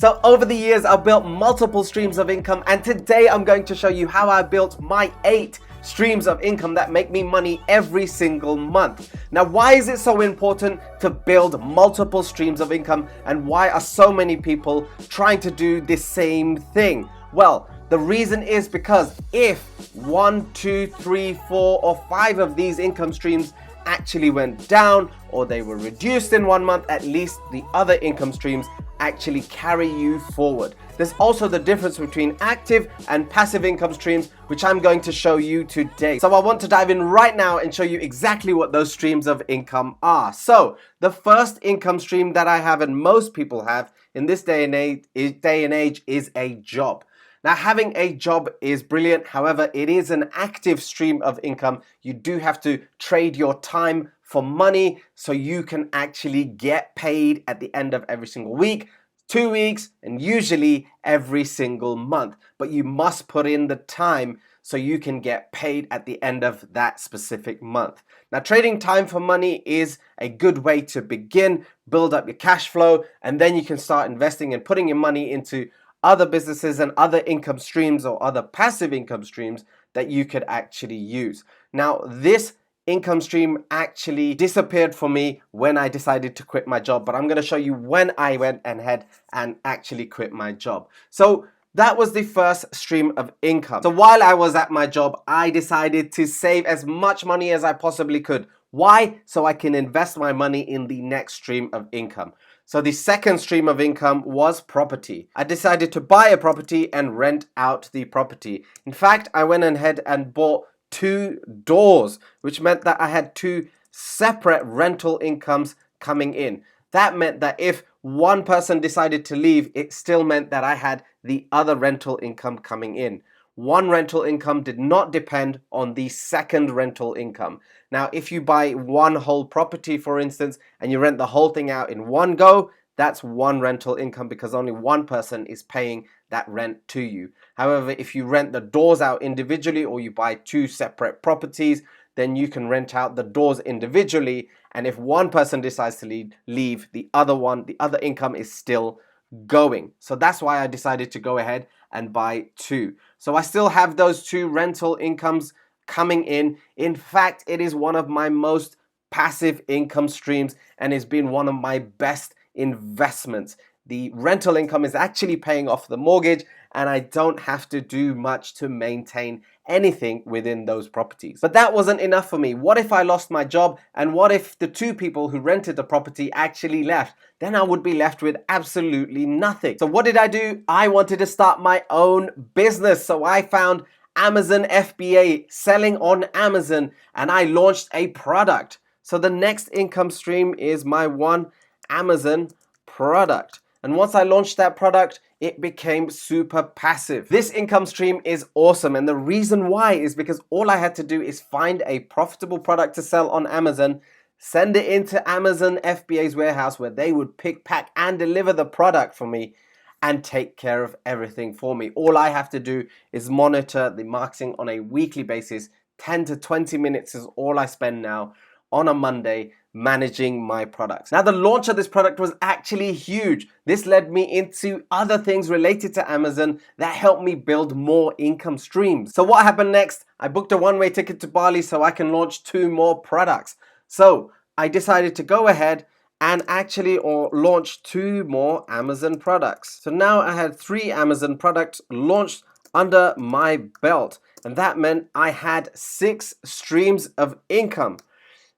So over the years, I've built multiple streams of income, and today I'm going to show you how I built my 8 streams of income that make me money every single month. Now, why is it so important to build multiple streams of income, and why are so many people trying to do the same thing? Well, the reason is because if 1, 2, 3, 4, or 5 of these income streams actually went down or they were reduced in 1 month, at least the other income streams actually carry you forward. There's also the difference between active and passive income streams, which I'm going to show you today. So I want to dive in right now and show you exactly what those streams of income are. So the first income stream that I have, and most people have in this day and age, is a job. Now, having a job is brilliant. However, it is an active stream of income. You do have to trade your time for money so you can actually get paid at the end of every single week, 2 weeks, and usually every single month. But you must put in the time so you can get paid at the end of that specific month. Now, trading time for money is a good way to begin, build up your cash flow, and then you can start investing and putting your money into other businesses and other income streams or other passive income streams that you could actually use. Now, this income stream actually disappeared for me when I decided to quit my job, but I'm going to show you when I went ahead and actually quit my job. So that was the first stream of income. So while I was at my job, I decided to save as much money as I possibly could. Why? So I can invest my money in the next stream of income. So the second stream of income was property. I decided to buy a property and rent out the property. In fact, I went ahead and bought 2 doors, which meant that I had 2 separate rental incomes coming in. That meant that if one person decided to leave, it still meant that I had the other rental income coming in. One rental income did not depend on the second rental income. Now, if you buy one whole property, for instance, and you rent the whole thing out in one go, that's one rental income because only one person is paying that rent to you. However, if you rent the doors out individually or you buy 2 separate properties, then you can rent out the doors individually. And if one person decides to leave, the other income is still going. So that's why I decided to go ahead and buy 2. So I still have those 2 rental incomes coming in. In fact, it is one of my most passive income streams and it's been one of my best investments. The rental income is actually paying off the mortgage and I don't have to do much to maintain anything within those properties. But that wasn't enough for me. What if I lost my job, and what if the 2 people who rented the property actually left? Then I would be left with absolutely nothing. So what did I do? I wanted to start my own business. So I found Amazon FBA, selling on Amazon, and I launched a product. So the next income stream is my one Amazon product. And once I launched that product, it became super passive. This income stream is awesome. And the reason why is because all I had to do is find a profitable product to sell on Amazon, send it into Amazon FBA's warehouse where they would pick, pack, and deliver the product for me and take care of everything for me. All I have to do is monitor the marketing on a weekly basis. 10 to 20 minutes is all I spend now on a Monday managing my products. Now, the launch of this product was actually huge. This led me into other things related to Amazon that helped me build more income streams. So what happened next? I booked a one-way ticket to Bali so I can launch 2 more products. So I decided to go ahead and actually launch 2 more Amazon products. So now I had 3 Amazon products launched under my belt, and that meant I had 6 streams of income.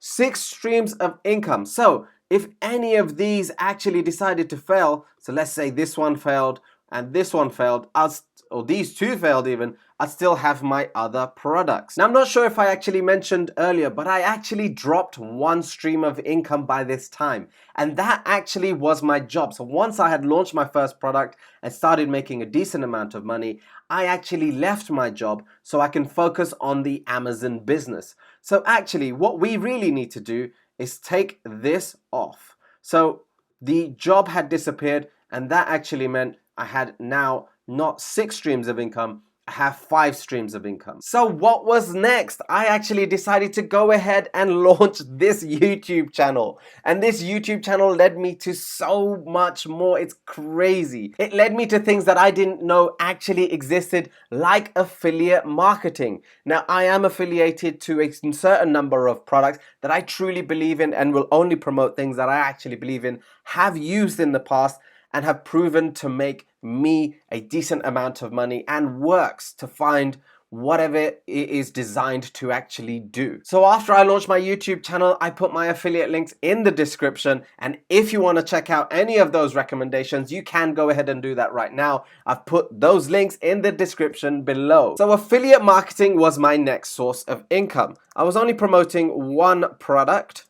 6 streams of income. So if any of these actually decided to fail, so let's say this one failed and this one failed, or these 2 failed even, I'd still have my other products. Now, I'm not sure if I actually mentioned earlier, but I actually dropped 1 stream of income by this time. And that actually was my job. So once I had launched my first product and started making a decent amount of money, I actually left my job so I can focus on the Amazon business. So actually, what we really need to do is take this off. So the job had disappeared, and that actually meant I had now not 6 streams of income, I have 5 streams of income. So what was next? I actually decided to go ahead and launch this YouTube channel. And this YouTube channel led me to so much more. It's crazy. It led me to things that I didn't know actually existed, like affiliate marketing. Now, I am affiliated to a certain number of products that I truly believe in and will only promote things that I actually believe in, have used in the past, and have proven to make me a decent amount of money and works to find whatever it is designed to actually do. So after I launched my YouTube channel, I put my affiliate links in the description, and if you want to check out any of those recommendations, you can go ahead and do that right now. I've put those links in the description below. So affiliate marketing was my next source of income. I was only promoting one product,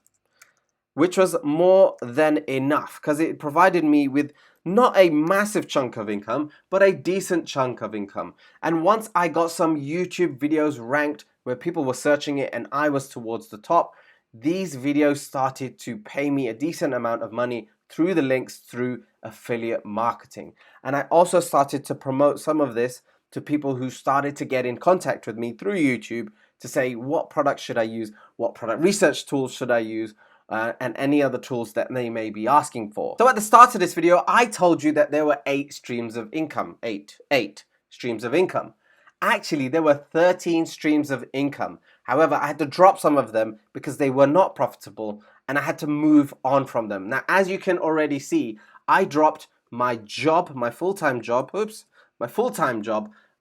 which was more than enough because it provided me with not a massive chunk of income, but a decent chunk of income. And once I got some YouTube videos ranked where people were searching it and I was towards the top, these videos started to pay me a decent amount of money through the links through affiliate marketing. And I also started to promote some of this to people who started to get in contact with me through YouTube to say, what product should I use? What product research tools should I use? And any other tools that they may be asking for. So at the start of this video, I told you that there were 8 streams of income. 8 streams of income. Actually, there were 13 streams of income. However, I had to drop some of them because they were not profitable and I had to move on from them. Now, as you can already see, I dropped my job, my full-time job,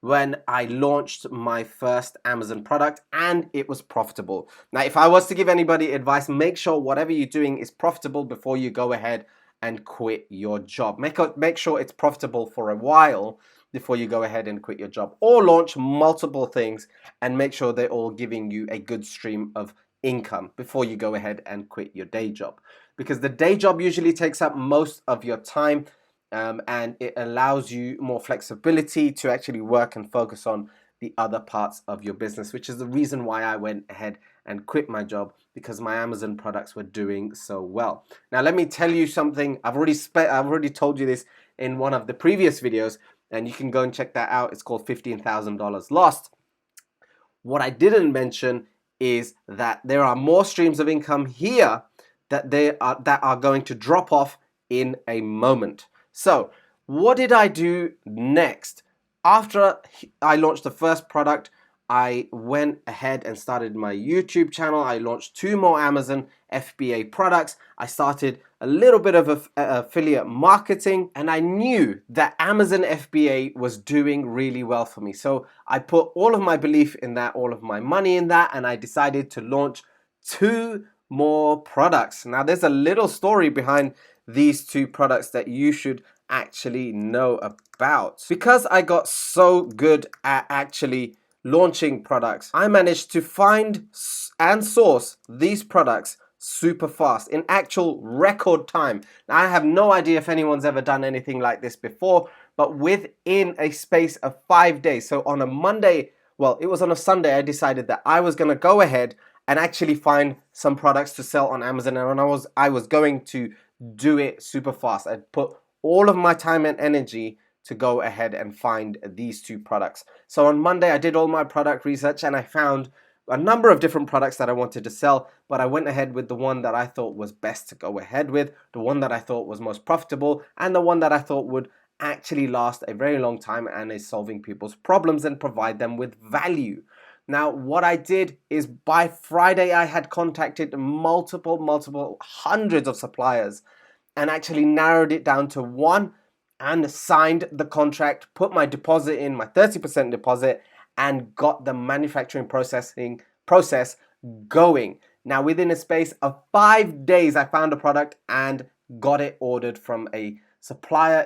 when I launched my first Amazon product and it was profitable. Now, if I was to give anybody advice, make sure whatever you're doing is profitable before you go ahead and quit your job. Make sure it's profitable for a while before you go ahead and quit your job, or launch multiple things and make sure they're all giving you a good stream of income before you go ahead and quit your day job. Because the day job usually takes up most of your time, and it allows you more flexibility to actually work and focus on the other parts of your business, which is the reason why I went ahead and quit my job, because my Amazon products were doing so well. Now, let me tell you something. I've already told you this in one of the previous videos, and you can go and check that out. It's called $15,000 Lost. What I didn't mention is that there are more streams of income here that are going to drop off in a moment. So what did I do next? After I launched the first product, I went ahead and started my YouTube channel. I launched 2 more Amazon FBA products. I started a little bit of affiliate marketing, and I knew that Amazon FBA was doing really well for me. So I put all of my belief in that, all of my money in that, and I decided to launch 2 more products. Now, there's a little story behind these 2 products that you should actually know about. Because I got so good at actually launching products, I managed to find and source these products super fast in actual record time. Now, I have no idea if anyone's ever done anything like this before, but within a space of 5 days. So on a Monday, well, it was on a Sunday, I decided that I was going to go ahead and actually find some products to sell on Amazon, and I was going to do it super fast. I'd put all of my time and energy to go ahead and find these 2 products. So on Monday, I did all my product research and I found a number of different products that I wanted to sell, but I went ahead with the one that I thought was best to go ahead with, the one that I thought was most profitable, and the one that I thought would actually last a very long time and is solving people's problems and provide them with value. Now, what I did is by Friday, I had contacted multiple hundreds of suppliers and actually narrowed it down to 1 and signed the contract, put my deposit in, my 30% deposit, and got the manufacturing process going. Now, within a space of 5 days, I found a product and got it ordered from a supplier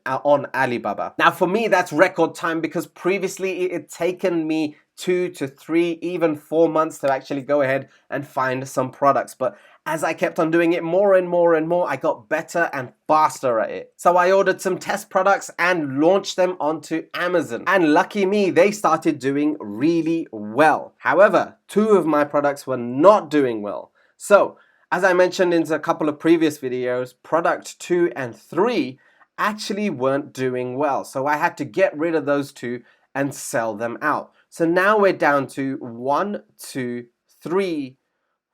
on Alibaba. Now, for me, that's record time, because previously it had taken me 2 to 3, even 4 months to actually go ahead and find some products. But as I kept on doing it more and more and more, I got better and faster at it. So I ordered some test products and launched them onto Amazon. And lucky me, they started doing really well. However, 2 of my products were not doing well. So, as I mentioned in a couple of previous videos, product 2 and 3 actually weren't doing well. So I had to get rid of those 2 and sell them out. So now we're down to 1, 2, 3,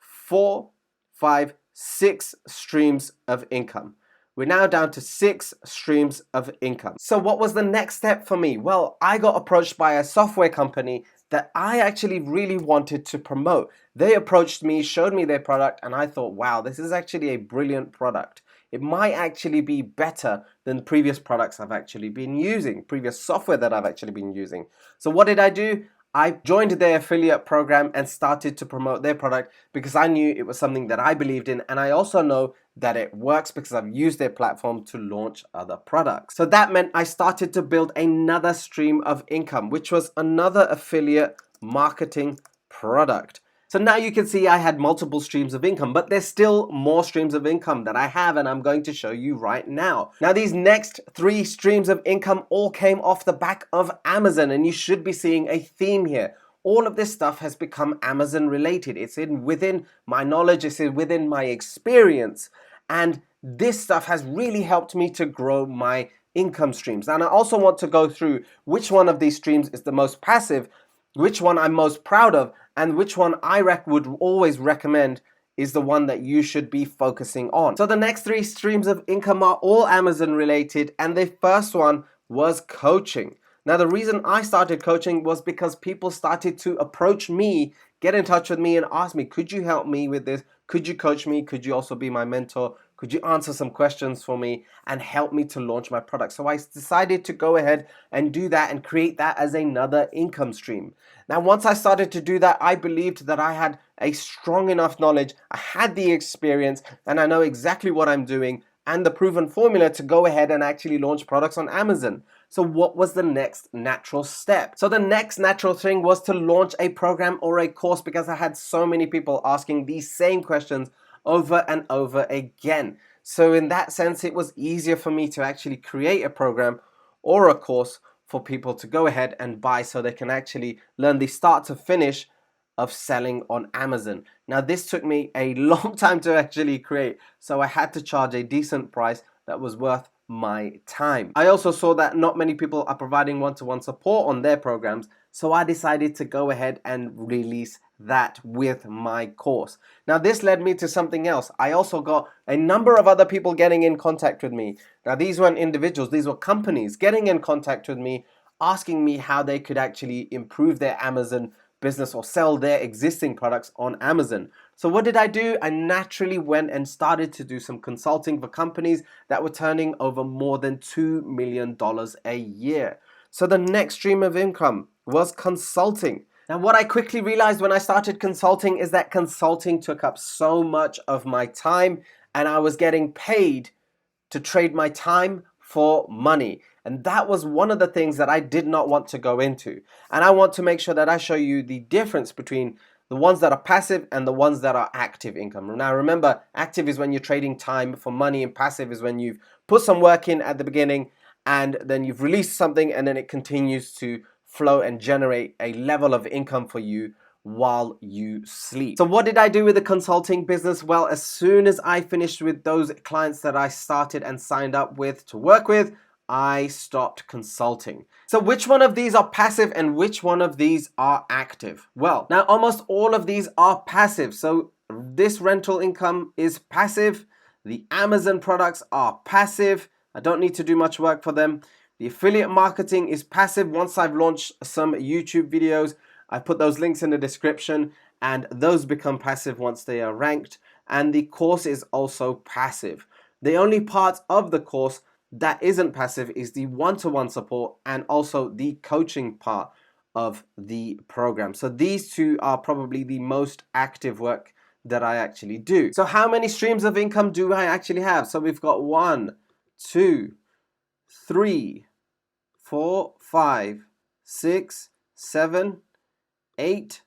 4, 5, 6 streams of income. We're now down to 6 streams of income. So what was the next step for me? Well, I got approached by a software company that I actually really wanted to promote. They approached me, showed me their product, and I thought, wow, this is actually a brilliant product. It might actually be better than previous products I've actually been using, previous software that I've actually been using. So what did I do? I joined their affiliate program and started to promote their product because I knew it was something that I believed in, and I also know that it works because I've used their platform to launch other products. So that meant I started to build another stream of income, which was another affiliate marketing product. So now you can see I had multiple streams of income, but there's still more streams of income that I have, and I'm going to show you right now. Now these next 3 streams of income all came off the back of Amazon, and you should be seeing a theme here. All of this stuff has become Amazon related. It's within my knowledge, it's within my experience, and this stuff has really helped me to grow my income streams. And I also want to go through which one of these streams is the most passive, which one I'm most proud of, and which one I would always recommend is the one that you should be focusing on. So the next 3 streams of income are all Amazon related, and the first one was coaching. Now the reason I started coaching was because people started to approach me, get in touch with me and ask me, could you help me with this? Could you coach me? Could you also be my mentor? Could you answer some questions for me and help me to launch my product? So I decided to go ahead and do that and create that as another income stream. Now, once I started to do that, I believed that I had a strong enough knowledge, I had the experience, and I know exactly what I'm doing and the proven formula to go ahead and actually launch products on Amazon. So what was the next natural step? So the next natural thing was to launch a program or a course, because I had so many people asking these same questions over and over again. So in that sense, it was easier for me to actually create a program or a course for people to go ahead and buy, so they can actually learn the start to finish of selling on Amazon. Now this took me a long time to actually create, so I had to charge a decent price that was worth my time. I also saw that not many people are providing one-to-one support on their programs, so I decided to go ahead and release that with my course. Now this led me to something else. I also got a number of other people getting in contact with me. Now these weren't individuals, these were companies getting in contact with me, asking me how they could actually improve their Amazon business or sell their existing products on Amazon. So what did I do? I naturally went and started to do some consulting for companies that were turning over more than $2 million a year. So the next stream of income was consulting. Now what I quickly realized when I started consulting is that consulting took up so much of my time, and I was getting paid to trade my time for money. And that was one of the things that I did not want to go into. And I want to make sure that I show you the difference between the ones that are passive and the ones that are active income. Now remember, active is when you're trading time for money, and passive is when you've put some work in at the beginning and then you've released something and then it continues to flow and generate a level of income for you while you sleep. So what did I do with the consulting business? Well, as soon as I finished with those clients that I started and signed up with to work with, I stopped consulting. So which one of these are passive and which one of these are active? Well, now almost all of these are passive. So this rental income is passive. The Amazon products are passive. I don't need to do much work for them. The affiliate marketing is passive. Once I've launched some YouTube videos, I put those links in the description, and those become passive once they are ranked. And the course is also passive. The only part of the course that isn't passive is the one-to-one support and also the coaching part of the program. So these two are probably the most active work that I actually do. So how many streams of income do I actually have? So we've got 1, 2, 3, 4, 5, 6, 7, 8,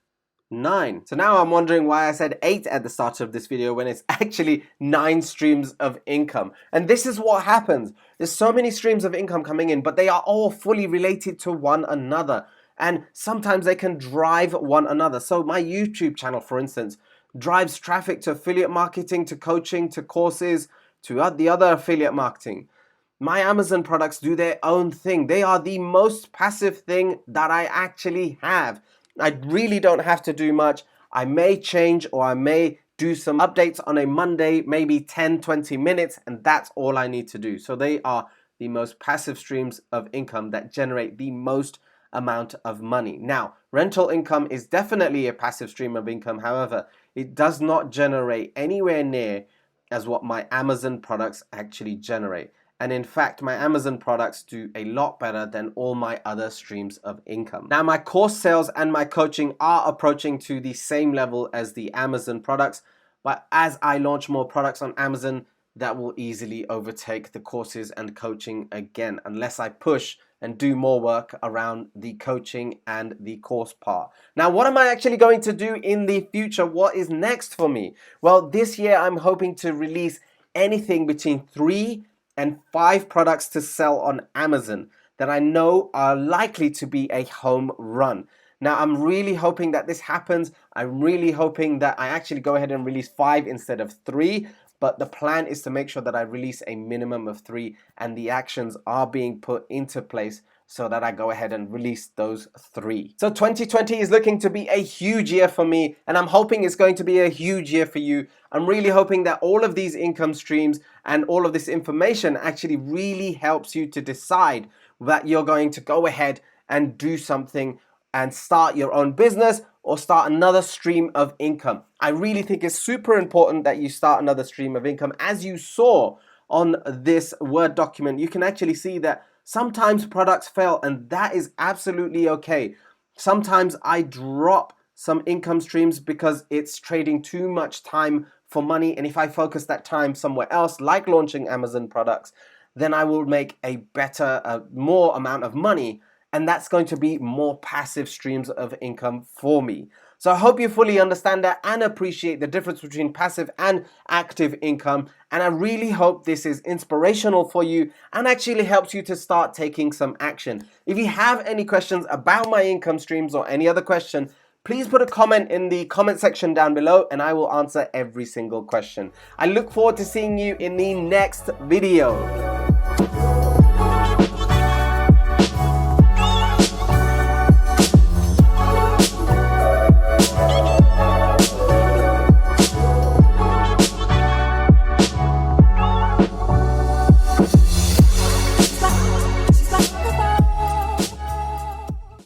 9. So now I'm wondering why I said 8 at the start of this video when it's actually 9 streams of income. And this is what happens. There's so many streams of income coming in, but they are all fully related to one another. And sometimes they can drive one another. So my YouTube channel, for instance, drives traffic to affiliate marketing, to coaching, to courses, to the other affiliate marketing. my Amazon products do their own thing. They are the most passive thing that I actually have. I really don't have to do much. I may change or I may do some updates on a Monday, maybe 10-20 minutes, and that's all I need to do. So they are the most passive streams of income that generate the most amount of money. Now, rental income is definitely a passive stream of income. However, it does not generate anywhere near as what my Amazon products actually generate. And in fact, my Amazon products do a lot better than all my other streams of income. Now, my course sales and my coaching are approaching to the same level as the Amazon products, but as I launch more products on Amazon, that will easily overtake the courses and coaching again, unless I push and do more work around the coaching and the course part. Now, what am I actually going to do in the future? What is next for me? Well, this year I'm hoping to release anything between 3 and 5 products to sell on Amazon that I know are likely to be a home run. Now, I'm really hoping that this happens. I'm really hoping that I actually go ahead and release 5 instead of 3. But the plan is to make sure that I release a minimum of 3 and the actions are being put into place so that I go ahead and release those 3. So 2020 is looking to be a huge year for me, and I'm hoping it's going to be a huge year for you. I'm really hoping that all of these income streams and all of this information actually really helps you to decide that you're going to go ahead and do something and start your own business or start another stream of income. I really think it's super important that you start another stream of income. As you saw on this Word document, you can actually see that sometimes products fail, and that is absolutely okay. Sometimes I drop some income streams because it's trading too much time for money, and if I focus that time somewhere else, like launching Amazon products, then I will make a better, more amount of money. And that's going to be more passive streams of income for me. So I hope you fully understand that and appreciate the difference between passive and active income. And I really hope this is inspirational for you and actually helps you to start taking some action. If you have any questions about my income streams or any other question, please put a comment in the comment section down below and I will answer every single question. I look forward to seeing you in the next video.